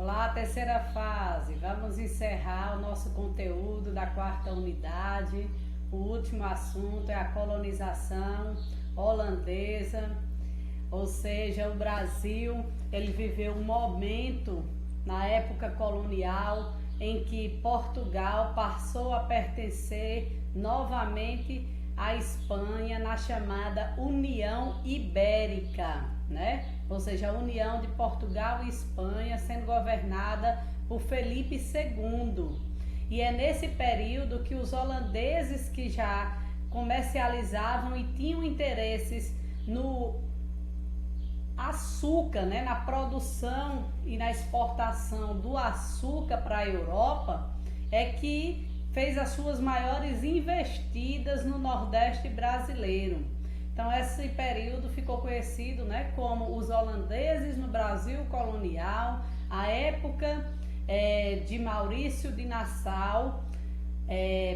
Olá, terceira fase. Vamos encerrar o nosso conteúdo da quarta unidade. O último assunto é a colonização holandesa, ou seja, o Brasil, ele viveu um momento na época colonial em que Portugal passou a pertencer novamente à Espanha na chamada União Ibérica, né? Ou seja, a união de Portugal e Espanha sendo governada por Felipe II. E é nesse período que os holandeses que já comercializavam e tinham interesses no açúcar, né, na produção e na exportação do açúcar para a Europa, é que fez as suas maiores investidas no Nordeste brasileiro. Então esse período ficou conhecido, né, como os holandeses no Brasil colonial, a época de Maurício de Nassau,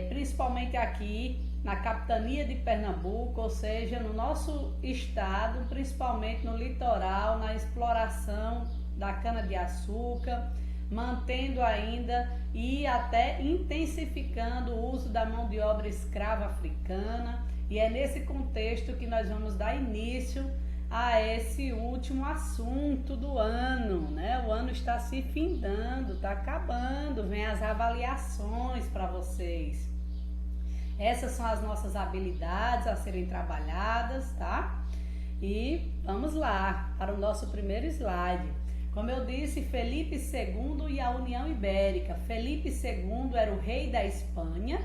principalmente aqui na capitania de Pernambuco, ou seja, no nosso estado, principalmente no litoral, na exploração da cana-de-açúcar, mantendo ainda e até intensificando o uso da mão de obra escrava africana. E é nesse contexto que nós vamos dar início a esse último assunto do ano, né? O ano está se findando, está acabando, vem as avaliações para vocês. Essas são as nossas habilidades a serem trabalhadas, tá? E vamos lá para o nosso primeiro slide. Como eu disse, Felipe II e a União Ibérica. Felipe II era o rei da Espanha,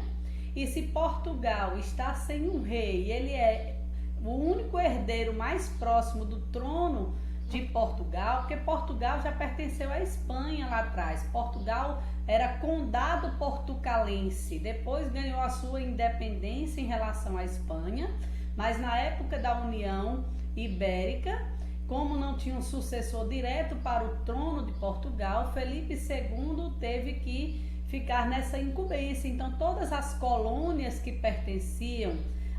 e se Portugal está sem um rei, ele é o único herdeiro mais próximo do trono de Portugal, porque Portugal já pertenceu à Espanha lá atrás. Portugal era condado portucalense, depois ganhou a sua independência em relação à Espanha, mas na época da União Ibérica, como não tinha um sucessor direto para o trono de Portugal, Felipe II teve que ficar nessa incumbência. Então todas as colônias que pertenciam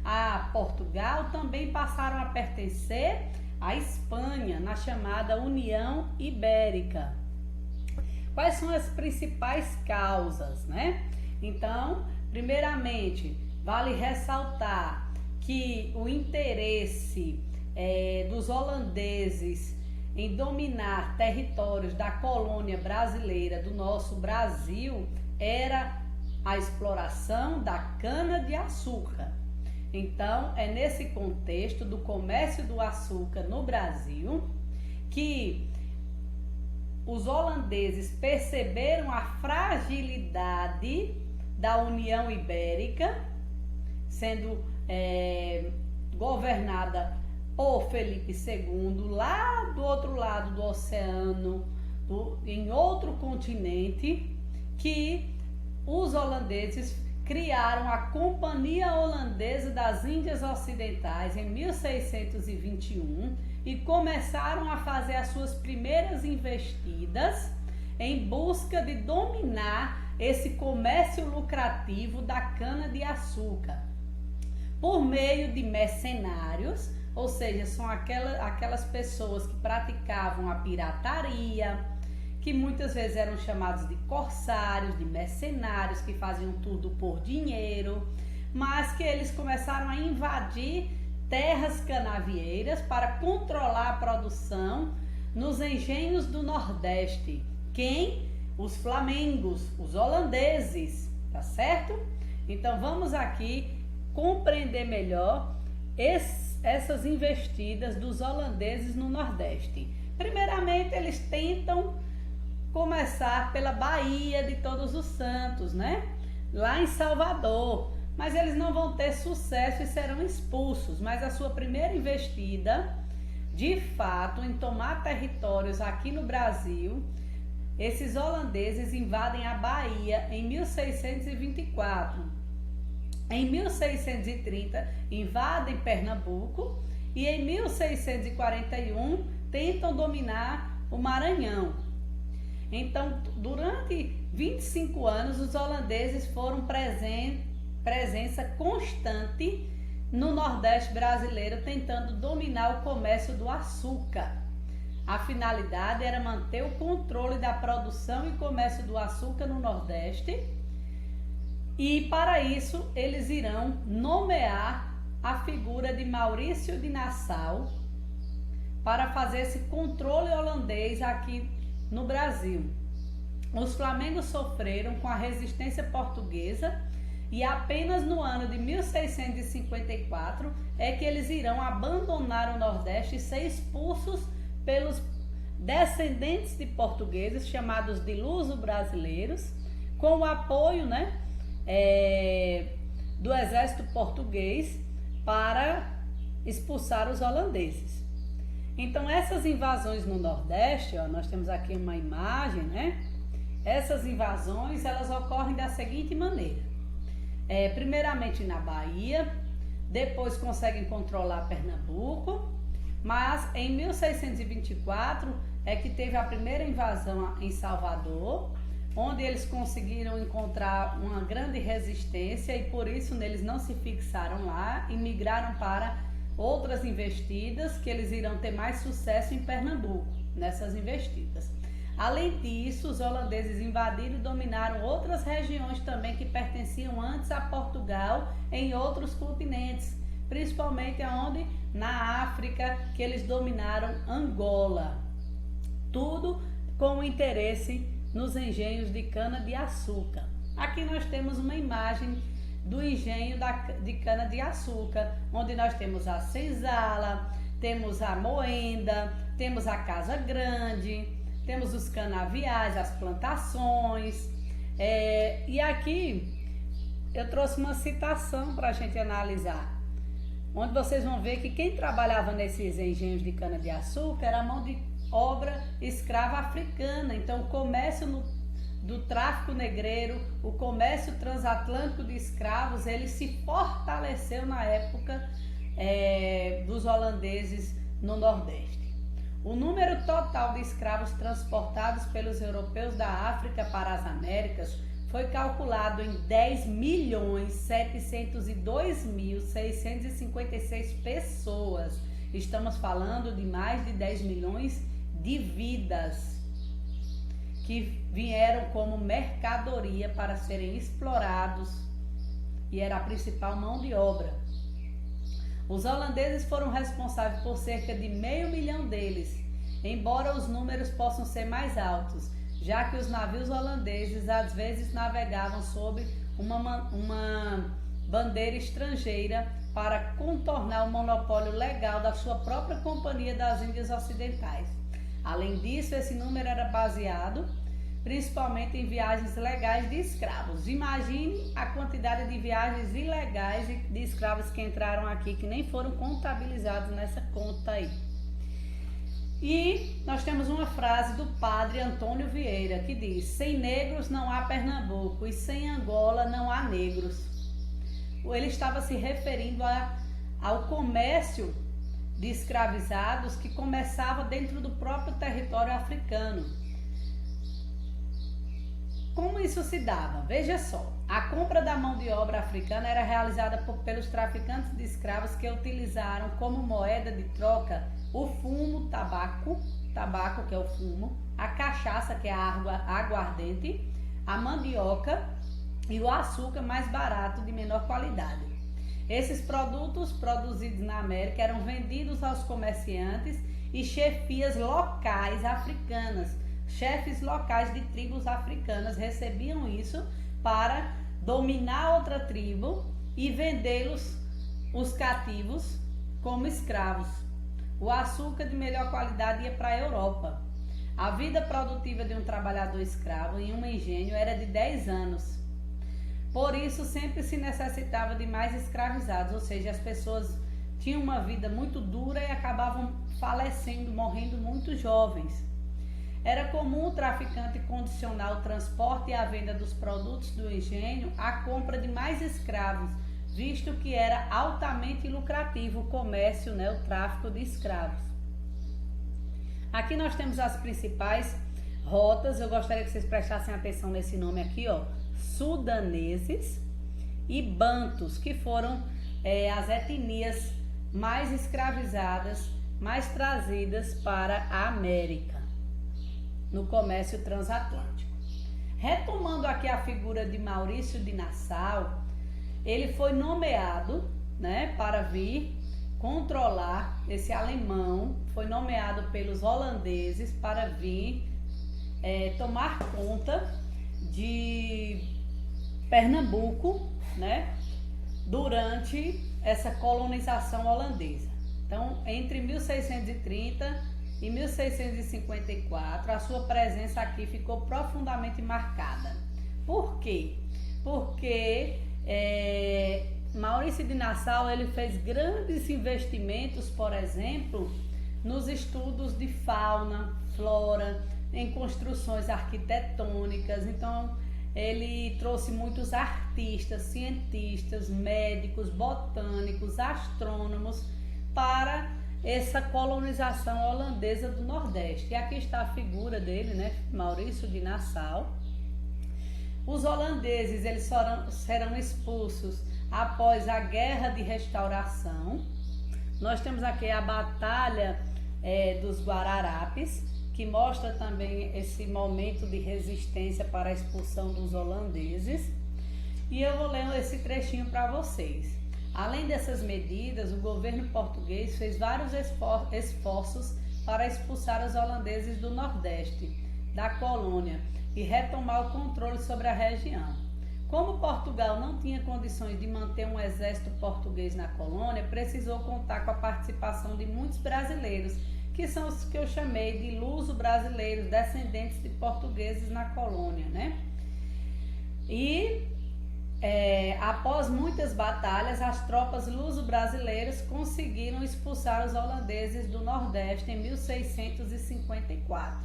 a Portugal também passaram a pertencer à Espanha, na chamada União Ibérica. Quais são as principais causas, né? Então, primeiramente, vale ressaltar que o interesse dos holandeses em dominar territórios da colônia brasileira, do nosso Brasil, era a exploração da cana-de-açúcar. Então, é nesse contexto do comércio do açúcar no Brasil que os holandeses perceberam a fragilidade da União Ibérica, sendo governada por Felipe II, lá do outro lado do oceano, em outro continente, que os holandeses criaram a Companhia Holandesa das Índias Ocidentais em 1621 e começaram a fazer as suas primeiras investidas em busca de dominar esse comércio lucrativo da cana-de-açúcar por meio de mercenários, ou seja, são aquelas pessoas que praticavam a pirataria, que muitas vezes eram chamados de corsários, de mercenários, que faziam tudo por dinheiro, mas que eles começaram a invadir terras canavieiras para controlar a produção nos engenhos do Nordeste. Quem? Os flamengos, os holandeses, tá certo? Então vamos aqui compreender melhor essas investidas dos holandeses no Nordeste. Primeiramente, eles tentam começar pela Baía de Todos os Santos, né? Lá em Salvador, mas eles não vão ter sucesso e serão expulsos. Mas a sua primeira investida, de fato, em tomar territórios aqui no Brasil, esses holandeses invadem a Bahia em 1624. Em 1630, invadem Pernambuco e em 1641 tentam dominar o Maranhão. Então, durante 25 anos, os holandeses foram presença constante no Nordeste brasileiro, tentando dominar o comércio do açúcar. A finalidade era manter o controle da produção e comércio do açúcar no Nordeste, e para isso eles irão nomear a figura de Maurício de Nassau para fazer esse controle holandês aqui no Brasil. Os flamengos sofreram com a resistência portuguesa e apenas no ano de 1654 é que eles irão abandonar o Nordeste e ser expulsos pelos descendentes de portugueses chamados de luso-brasileiros, com o apoio, do exército português para expulsar os holandeses. Então essas invasões no Nordeste, nós temos aqui uma imagem, Essas invasões elas ocorrem da seguinte maneira: primeiramente na Bahia, depois conseguem controlar Pernambuco, mas em 1624 é que teve a primeira invasão em Salvador, onde eles conseguiram encontrar uma grande resistência e por isso eles não se fixaram lá e migraram para outras investidas, que eles irão ter mais sucesso em Pernambuco, nessas investidas. Além disso, os holandeses invadiram e dominaram outras regiões também que pertenciam antes a Portugal em outros continentes, principalmente aonde? Na África, que eles dominaram Angola. Tudo com o interesse nos engenhos de cana-de-açúcar. Aqui nós temos uma imagem do engenho de cana-de-açúcar, onde nós temos a senzala, temos a moenda, temos a casa grande, temos os canaviais, as plantações. E aqui eu trouxe uma citação para a gente analisar, onde vocês vão ver que quem trabalhava nesses engenhos de cana-de-açúcar era a mão de obra escrava africana. Então o comércio do tráfico negreiro, o comércio transatlântico de escravos, ele se fortaleceu na época dos holandeses no Nordeste. O número total de escravos transportados pelos europeus da África para as Américas foi calculado em 10.702.656 pessoas. Estamos falando de mais de 10 milhões de vidas que vieram como mercadoria para serem explorados e era a principal mão de obra. Os holandeses foram responsáveis por cerca de 500 mil deles, embora os números possam ser mais altos, já que os navios holandeses às vezes navegavam sob uma bandeira estrangeira para contornar o monopólio legal da sua própria Companhia das Índias Ocidentais. Além disso, esse número era baseado principalmente em viagens legais de escravos. Imagine a quantidade de viagens ilegais de escravos que entraram aqui, que nem foram contabilizados nessa conta aí. E nós temos uma frase do padre Antônio Vieira, que diz: sem negros não há Pernambuco e sem Angola não há negros. Ele estava se referindo ao comércio de escravizados que começava dentro do próprio território africano. Como isso se dava? Veja só, a compra da mão de obra africana era realizada pelos traficantes de escravos, que utilizaram como moeda de troca o fumo, tabaco que é o fumo, a cachaça, que é a aguardente, a mandioca e o açúcar mais barato, de menor qualidade. Esses produtos produzidos na América eram vendidos aos comerciantes e chefias locais africanas. Chefes locais de tribos africanas recebiam isso para dominar outra tribo e vendê-los, os cativos, como escravos. O açúcar de melhor qualidade ia para a Europa. A vida produtiva de um trabalhador escravo em um engenho era de 10 anos. Por isso, sempre se necessitava de mais escravizados, ou seja, as pessoas tinham uma vida muito dura e acabavam falecendo, morrendo muito jovens. Era comum o traficante condicionar o transporte e a venda dos produtos do engenho à compra de mais escravos, visto que era altamente lucrativo o comércio, o tráfico de escravos. Aqui nós temos as principais rotas. Eu gostaria que vocês prestassem atenção nesse nome aqui, sudaneses e bantus, que foram as etnias mais escravizadas mais trazidas para a América no comércio transatlântico. Retomando aqui a figura de Maurício de Nassau, ele foi nomeado, né, para vir controlar, esse alemão foi nomeado pelos holandeses para vir tomar conta de Pernambuco, né, durante essa colonização holandesa. Então, entre 1630 e 1654, a sua presença aqui ficou profundamente marcada. Por quê? Porque Maurício de Nassau ele fez grandes investimentos, por exemplo, nos estudos de fauna, flora, em construções arquitetônicas. Então, ele trouxe muitos artistas, cientistas, médicos, botânicos, astrônomos para essa colonização holandesa do Nordeste. E aqui está a figura dele, né, Maurício de Nassau. Os holandeses eles serão expulsos após a Guerra de Restauração. Nós temos aqui a Batalha dos Guararapes, que mostra também esse momento de resistência para a expulsão dos holandeses. E eu vou ler esse trechinho para vocês. Além dessas medidas, o governo português fez vários esforços para expulsar os holandeses do Nordeste, da colônia, e retomar o controle sobre a região. Como Portugal não tinha condições de manter um exército português na colônia, precisou contar com a participação de muitos brasileiros, que são os que eu chamei de luso-brasileiros, descendentes de portugueses na colônia, né? E após muitas batalhas, as tropas luso-brasileiras conseguiram expulsar os holandeses do Nordeste em 1654.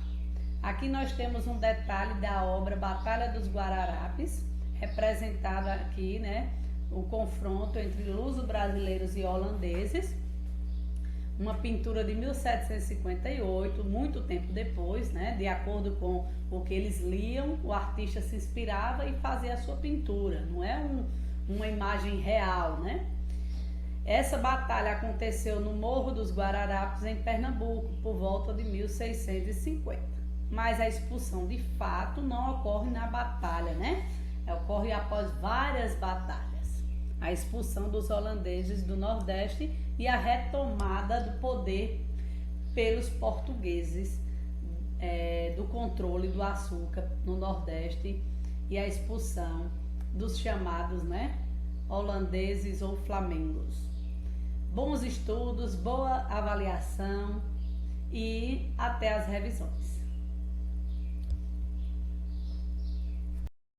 Aqui nós temos um detalhe da obra Batalha dos Guararapes, representado aqui, né, o confronto entre luso-brasileiros e holandeses. Uma pintura de 1758, muito tempo depois, né? De acordo com o que eles liam, o artista se inspirava e fazia a sua pintura, não é uma imagem real, né? Essa batalha aconteceu no Morro dos Guararapes, em Pernambuco, por volta de 1650. Mas a expulsão de fato não ocorre na batalha, né? Ocorre após várias batalhas. A expulsão dos holandeses do Nordeste e a retomada do poder pelos portugueses do controle do açúcar no Nordeste e a expulsão dos chamados, né, holandeses ou flamengos. Bons estudos, boa avaliação e até as revisões.